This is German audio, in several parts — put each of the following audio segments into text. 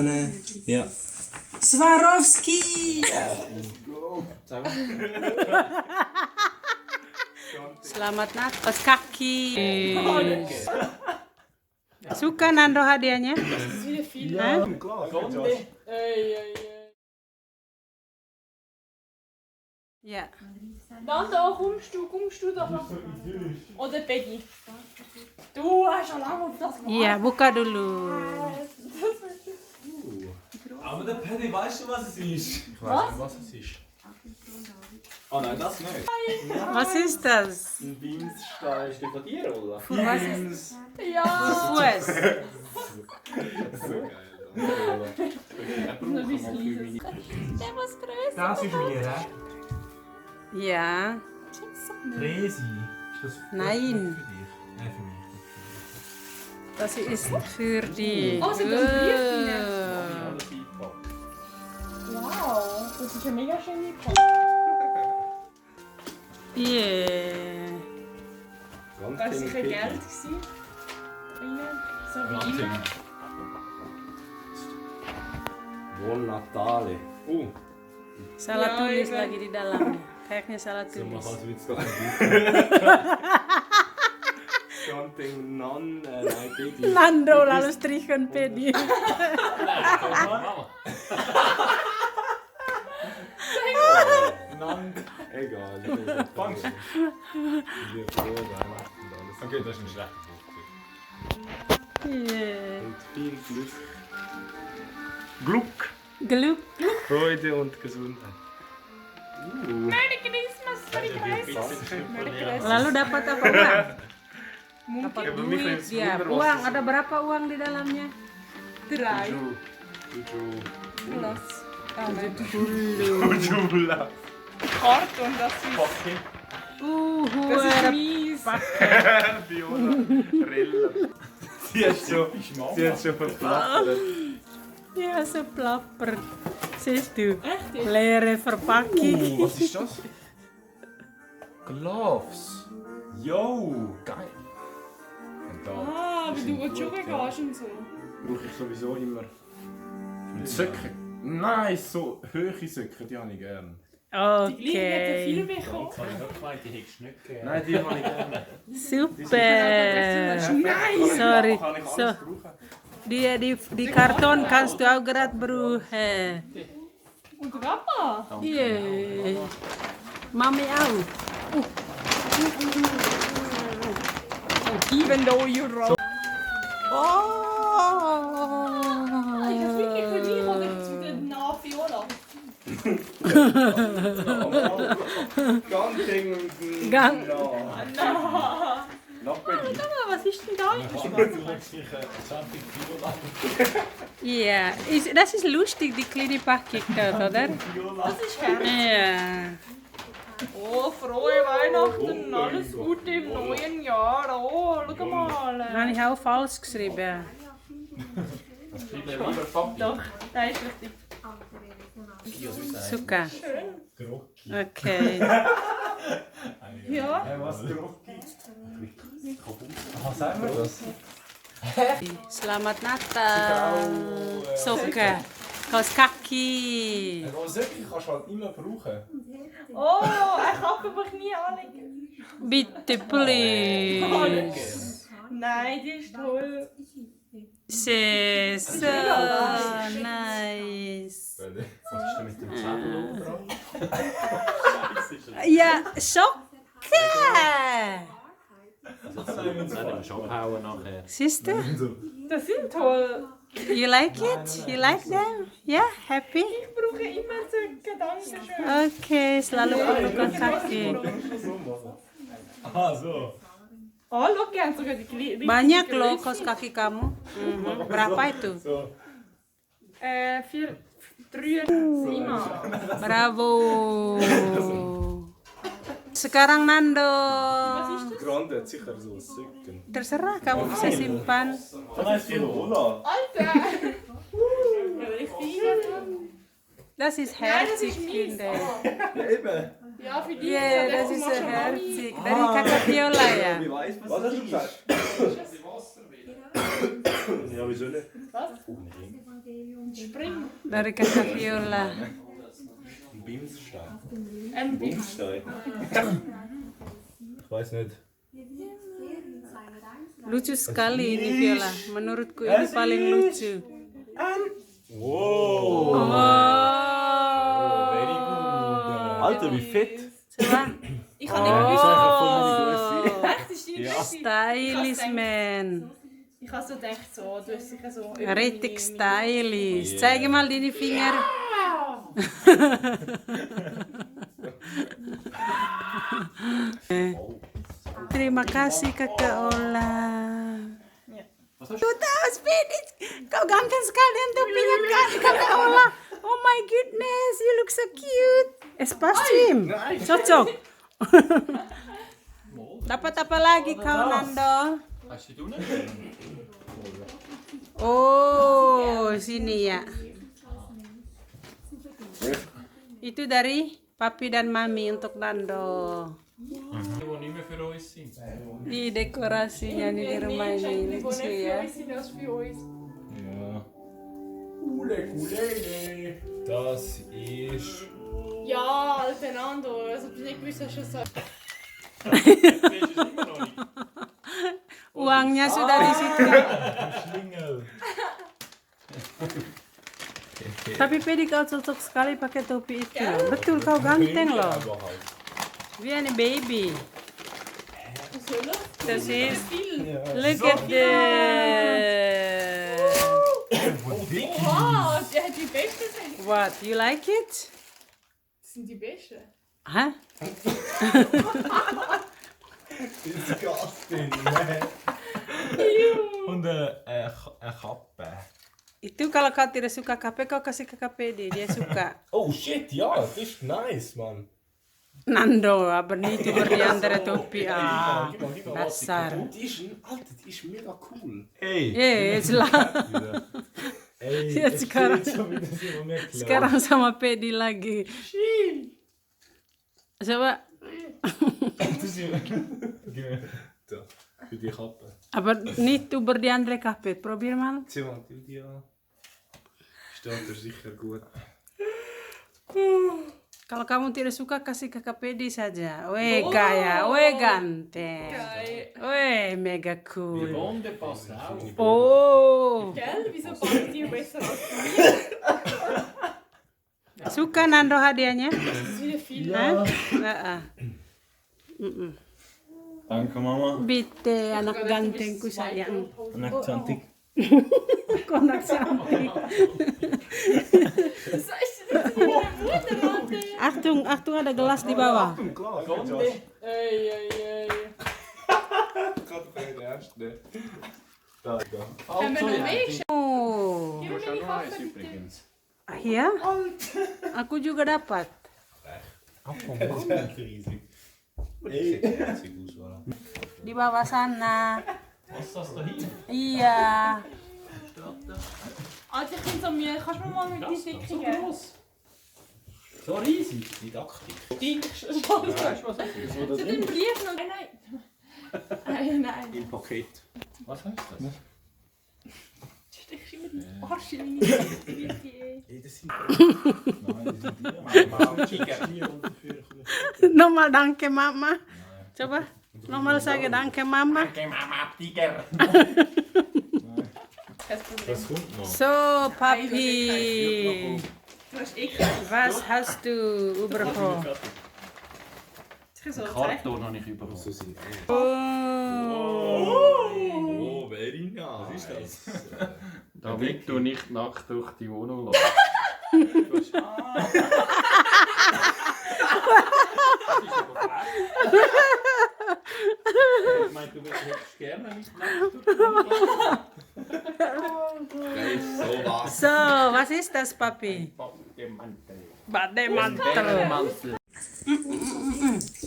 Ja. Swarovski! Selamat Natal kaki. Suka Nando hadiahnya? Ja, klar. Ja. Nando, kommst du doch noch? Oder Peggy? Du hast schon lange auf das gewartet. Iya, buka dulu. Aber der Paddy, weißt du, was es ist? Ich weiß nicht, was es ist. Oh nein, das nicht. Was ist das? Ein Beamsstein. Ist der von dir, oder? Was ist? Ja! Fuß. So geil. Der muss größer. Das ist mir, hä? Ja. Tresi. Ist das Nein. für dich? Nein, für mich. Das ist für die. Oh, sie tun Brief rein. Wow, das ist eine mega schöne Karte. Yeah. Da war sicher Geld drin. So wie immer. Buon Natale. Salah Ya, tulis iya. lagi di dalamnya. Kayaknya salah So, man tulis. kann es jetzt doch nicht. Something non-Natal. Nando lalu strichen Pedi. Egal. Fangst du? Okay, das ist ein schlechter Yeah. Und viel Glück. Glück, Glück. Freude und Gesundheit. Merry Christmas, Merry Christmas. Merry Christmas. Lalu dapat apa uang? Dapat Ja, bei mir duit ist es ya. Wunder, was Uang, das ada berapa uang di dalamnya? 3. Plus. Jula. Karte und das ist... Das ist mies. Viola. Rilla. Sie hat schon verplappert. Ja, so plappert. Siehst du? Echt jetzt? Leere Verpackung. Was ist das? Gloves. Yo, geil. Und da. Ah, wie du joggen gehst und so. Brauche ich sowieso immer. Und Söcke. Nein, so hohe Söcke, die habe ich gerne. Die Gleiche hat ja viel Okay. bekommen. Ich habe noch gemeint, die hättest du nicht gegeben. Nein, die habe ich gerne. Super. Nein! Sorry. Kann ich So, alles brauchen? die Karton kannst du auch gerade brauchen. Und der Papa? Yeah. Mami auch. Even though you wrong. Oh. Ist das wirklich für dich oder ist das für den Namen Viola? Ganting und Gang. Noch bei dir. Was ist denn da? Ja, das ist lustig, die kleine Packung dort, oder? Das ist Herz. Ja. Oh, frohe Weihnachten, alles Gute im neuen Jahr. Oh, schau mal. Das habe ich auch falsch geschrieben. Doch, das ist richtig. Suka. Okay. Ja. Was Grocki? Was sagen wir das? Selamat Natal. Suka. Kaus kaki. Söcke kannst du halt immer brauchen. Oh, ich habe aber nie anlegen. Bitte, please. Nein, die ist toll. So nice. Was ist denn mit dem Zettel dran? Ja, Schocke. Das können wir schon hauen nachher. Siehst du? Das sind toll. You like it? You like them? Yeah, happy? Ich brauche immer Söcke, danke schön. Okay, selalu perlukan kaki. Ah, so. Oh, schau, die haben sogar die gleiche. Banyak loh kaos kaki kamu. Berapa itu? 4, 3, 7. Bravo. Sekarang Nando. Grande hat sicher so Söcken. Terserah, kamu bisa simpan. Das heißt Viola. Alter! Das ist herzig, Kinder. Ja, eben. Ja, für die. Yeah, das ist so herzig. Dari kakak Viola ya. Wie weiss, was hast du gesagt? Ja, wieso nicht? Was? Spring. Dari kakak Viola. Ein Bimsstein. Bimsstein. Ich weiß nicht. Lucu sekali ini Viola. Menurutku ini paling lucu. Wow! Oh. Very good. Alter, wie fett! Coba. Ich kann nicht gewusst. Oh. Echt, ist deine Größe? Stylish man. Ich habe so gedacht, so, du hast sicher so... Richtig stylish. Zeig mal deine Finger. Terima kasih kakak Ola. Tuh Spinach, kau ganteng sekali yang topinya kakak Ola. Oh my goodness, you look so cute. Espastim, cocok. Dapat apa lagi kau Nando? Oh, sini ya. Itu dari papi dan mami untuk Nando. Di dekorasinya nih di rumah ini lucu ya. Ja. Das ist. Ja, Fernando, also du nicht gewusst, dass du so... Uangnya sudah di situ. Schlingel. Tapi Pedi kau cocok sekali pakai topi itu. Betul kau ganteng loh. Wie eine Baby. Das ist. Look at this. Wow, die hat die Beste sind. What? You like it? Das sind die Beste. Hä? Disgusting, man. Und eine Kappe. Itu kalau kau tidak suka KP, kau kasih ke KPD, dia suka. Oh shit, ja, das ist nice, Mann. Nando, aber nicht über die andere Topi. Ah, Gib mal dasar. Die ist, Alter, die ist mega cool. Ey! Jetzt lah. Ey, Jetzt sekarang sama Pedi lagi. Coba. Da, für die Kappe. Aber nicht über die andere Kappe. Probier mal. Zieh mal die an. Steht er sicher gut. Kalau kamu tidak suka, kasih ke KPD saja. Weh gaya, weh ganteng. Weh mega cool. Blonde passt auch. Oh. Gell, wieso passt die besser als mir? Suka Nando hadiahnya? Das ist wieder viel. Hah? Danke, Mama. Bitte, anak gantengku sayang. Anak cantik. Aku anak cantik. Das ist meine Mutter, Mann. Achtung, Achtung, ada gelas di bawah. Ey. Gerade bei der ersten. Da. Haben wir noch mehr? Oh. Gib mir die Kappe, bitte. Übrigens. Ah, ya? Aku juga dapat. Das ist riesig. Ey, herzig aus, voilà. Di bawah sana. Was ist das da hin? Iya. Alter, ich bin so müde. Kannst du mir mal mit die Dicke geben? So riesig. Didaktik. Dickst. Weißt du, was das ist? Zu dem Brief noch. Nein. Im Paket. Was heißt das? Steckst immer die Arsch in meine Dicke. Ey, das sind Nochmal danke Mama. Coba. Nochmal sage danke Mama. Das kommt noch. So, Papi. Du hast Was hast du überhaupt? Karton habe ich überall. So sind Oh. Oh, very nice. Was ist das? Damit du nicht nackt durch die Wohnung läufst. Ich meine, du hättest gerne nicht nackt durch die Wohnung laufen. Sowas. So, was ist das, Papi? Bademantel.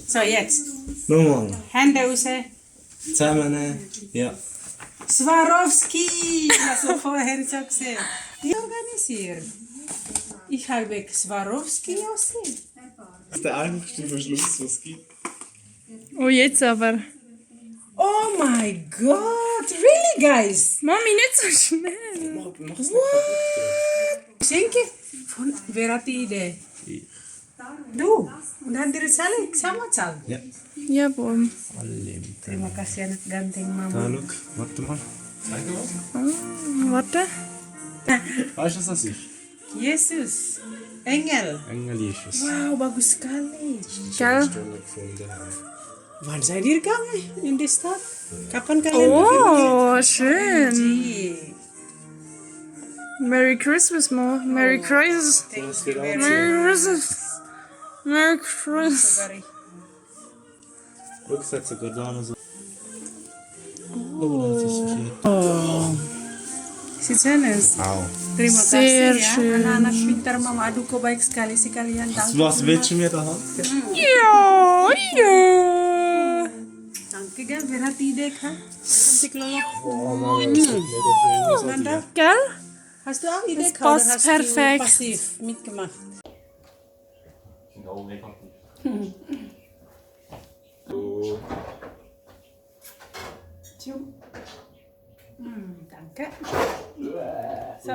So, jetzt. Nochmal. Hände raus. Zusammen. Ja. Swarovski! Also vorher so gesehen. Die organisiert. Ich habe Swarovski Josi. Das ist der einfachste Verschluss, was es gibt. Oh, jetzt aber. Oh my God! Really, guys? Mami, nicht so schnell. Mach's What? Geschenke von wer hat die Idee? Ich. Du. Und haben die Zahlen sama zahlen? Ja. Ja, boom. Terima kasih anak ganteng Da, Mama. look. Warte mal. Zeig dir was. Warte. Weißt du, was das ist? Jesus. Engel. Engel ist es. Wow, bagus sekali. Gell? Stelle gefunden haben. Wann seid ihr gegangen in die Stadt? Kapan kalian pergi? Oh, schön. Ji. Merry Christmas, Mo. Merry Christmas. Thank you very Merry Christmas. Merry Christmas. much. Guck, es hat sogar da noch so. Oh, das ist verkehrt. Si Janes. Au. Terima Sehr kasih ya schön. anak-anak pintar Mama. Aduh kok baik sekali sih kalian. Was willst du mir da haben? Ja, ja. Danke gell, wer hat die Idee gehabt? Cantik Lolo. Oh Mann, das ist mega schön. Nanda, Gell? hast du auch Idee Das gehabt oder passt hast perfekt. du passiv mitgemacht? Genau negativ. Cium. Danke. So.